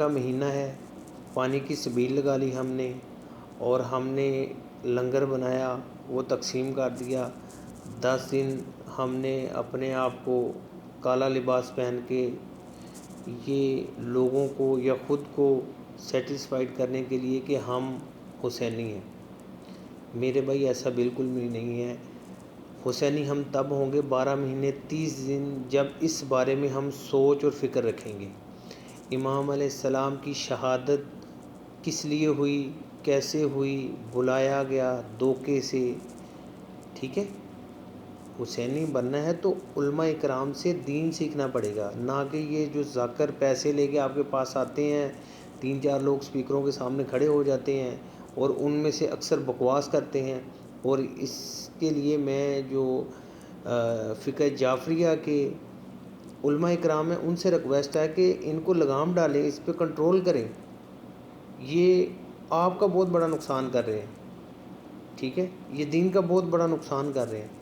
کا مہینہ ہے، پانی کی سبیل لگا لی ہم نے، اور ہم نے لنگر بنایا، وہ تقسیم کر دیا۔ 10 دن ہم نے اپنے آپ کو کالا لباس پہن کے یہ لوگوں کو یا خود کو سیٹسفائیڈ کرنے کے لیے کہ ہم حسینی ہیں۔ میرے بھائی ایسا بالکل بھی نہیں ہے۔ حسینی ہم تب ہوں گے 12 مہینے 30 دن جب اس بارے میں ہم سوچ اور فکر رکھیں گے۔ امام علیہ السلام کی شہادت کس لیے ہوئی، کیسے ہوئی، بلایا گیا دھوکے سے، ٹھیک ہے۔ حسینی بننا ہے تو علماء اکرام سے دین سیکھنا پڑے گا، نہ کہ یہ جو ذاکر پیسے لے کے آپ کے پاس آتے ہیں، 3-4 لوگ سپیکروں کے سامنے کھڑے ہو جاتے ہیں اور ان میں سے اکثر بکواس کرتے ہیں۔ اور اس کے لیے میں جو فقہ جعفریہ کے علماء اکرام ہیں ان سے ریکویسٹ ہے کہ ان کو لگام ڈالیں، اس پہ کنٹرول کریں۔ یہ آپ کا بہت بڑا نقصان کر رہے ہیں، ٹھیک ہے، یہ دین کا بہت بڑا نقصان کر رہے ہیں۔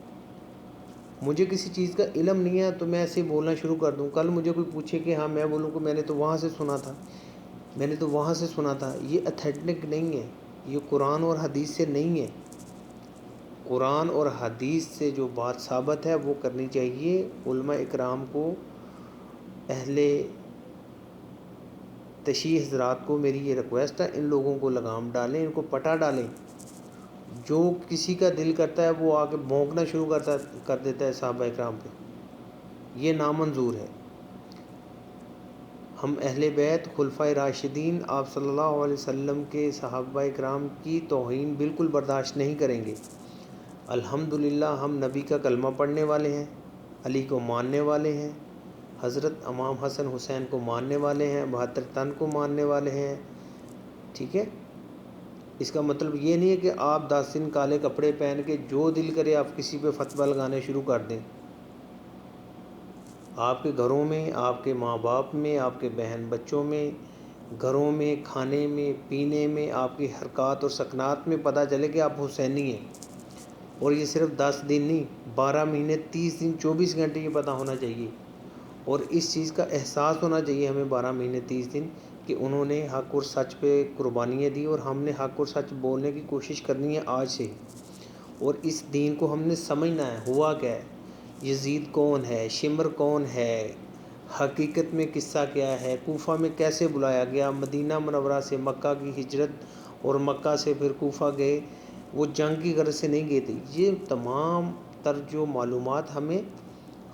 مجھے کسی چیز کا علم نہیں ہے تو میں ایسے بولنا شروع کر دوں، کل مجھے کوئی پوچھے کہ ہاں میں بولوں کہ میں نے تو وہاں سے سنا تھا، میں نے تو وہاں سے سنا تھا، یہ اتھینٹک نہیں ہے، یہ قرآن اور حدیث سے نہیں ہے۔ قرآن اور حدیث سے جو بات ثابت ہے وہ کرنی چاہیے۔ علماء اکرام کو، اہل تشیع حضرات کو میری یہ ریکویسٹ ہے، ان لوگوں کو لگام ڈالیں، ان کو پٹا ڈالیں۔ جو کسی کا دل کرتا ہے وہ آ کے بھونکنا شروع کر دیتا ہے صحابہ اکرام پہ، یہ نامنظور ہے۔ ہم اہل بیت خلفائے راشدین آپ صلی اللہ علیہ وسلم کے صحابہ اکرام کی توہین بالکل برداشت نہیں کریں گے۔ الحمدللہ ہم نبی کا کلمہ پڑھنے والے ہیں، علی کو ماننے والے ہیں، حضرت امام حسن حسین کو ماننے والے ہیں، 72 تن کو ماننے والے ہیں، ٹھیک ہے۔ اس کا مطلب یہ نہیں ہے کہ آپ 10 دن کالے کپڑے پہن کے جو دل کرے آپ کسی پہ فتویٰ لگانے شروع کر دیں۔ آپ کے گھروں میں، آپ کے ماں باپ میں، آپ کے بہن بچوں میں، گھروں میں، کھانے میں، پینے میں، آپ کی حرکات اور سکنات میں پتہ چلے کہ آپ حسینی ہیں۔ اور یہ صرف 10 دن نہیں، 12 مہینے 30 دن 24 گھنٹے یہ پتہ ہونا چاہیے، اور اس چیز کا احساس ہونا چاہیے ہمیں 12 مہینے 30 دن کہ انہوں نے حق اور سچ پہ قربانیاں دی، اور ہم نے حق اور سچ بولنے کی کوشش کرنی ہے آج سے۔ اور اس دین کو ہم نے سمجھنا ہے ہوا کیا ہے، یزید کون ہے، شمر کون ہے، حقیقت میں قصہ کیا ہے، کوفہ میں کیسے بلایا گیا، مدینہ منورہ سے مکہ کی ہجرت اور مکہ سے پھر کوفہ گئے، وہ جنگ کی غرض سے نہیں گئے تھے۔ یہ تمام تر جو معلومات ہمیں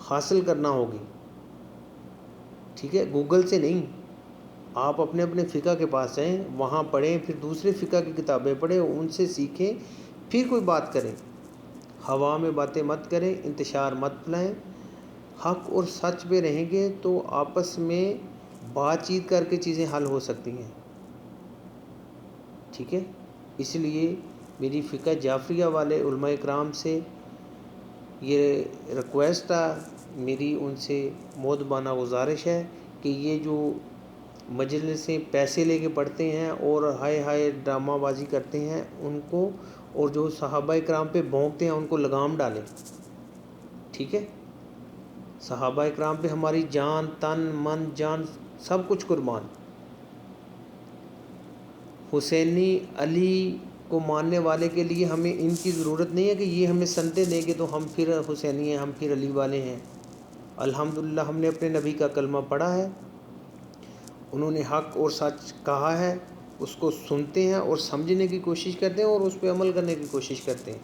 حاصل کرنا ہوگی، ٹھیک ہے، گوگل سے نہیں۔ آپ اپنے اپنے فقہ کے پاس جائیں، وہاں پڑھیں، پھر دوسرے فقہ کی کتابیں پڑھیں، ان سے سیکھیں، پھر کوئی بات کریں۔ ہوا میں باتیں مت کریں، انتشار مت پھیلائیں۔ حق اور سچ پہ رہیں گے تو آپس میں بات چیت کر کے چیزیں حل ہو سکتی ہیں، ٹھیک ہے۔ اس لیے میری فقہ جعفریہ والے علماء اکرام سے یہ ریکویسٹ ہے، میری ان سے مؤدبانہ گزارش ہے کہ یہ جو مجلسیں پیسے لے کے پڑھتے ہیں اور ہائے ہائے ڈرامہ بازی کرتے ہیں ان کو، اور جو صحابہ اکرام پہ بھونکتے ہیں ان کو لگام ڈالیں، ٹھیک ہے۔ صحابہ اکرام پہ ہماری جان، تن، من، جان سب کچھ قربان۔ حسینی علی کو ماننے والے کے لیے ہمیں ان کی ضرورت نہیں ہے کہ یہ ہمیں سنتیں دیں گے تو ہم پھر حسینی ہیں، ہم پھر علی والے ہیں۔ الحمدللہ ہم نے اپنے نبی کا کلمہ پڑھا ہے، انہوں نے حق اور سچ کہا ہے، اس کو سنتے ہیں اور سمجھنے کی کوشش کرتے ہیں اور اس پہ عمل کرنے کی کوشش کرتے ہیں۔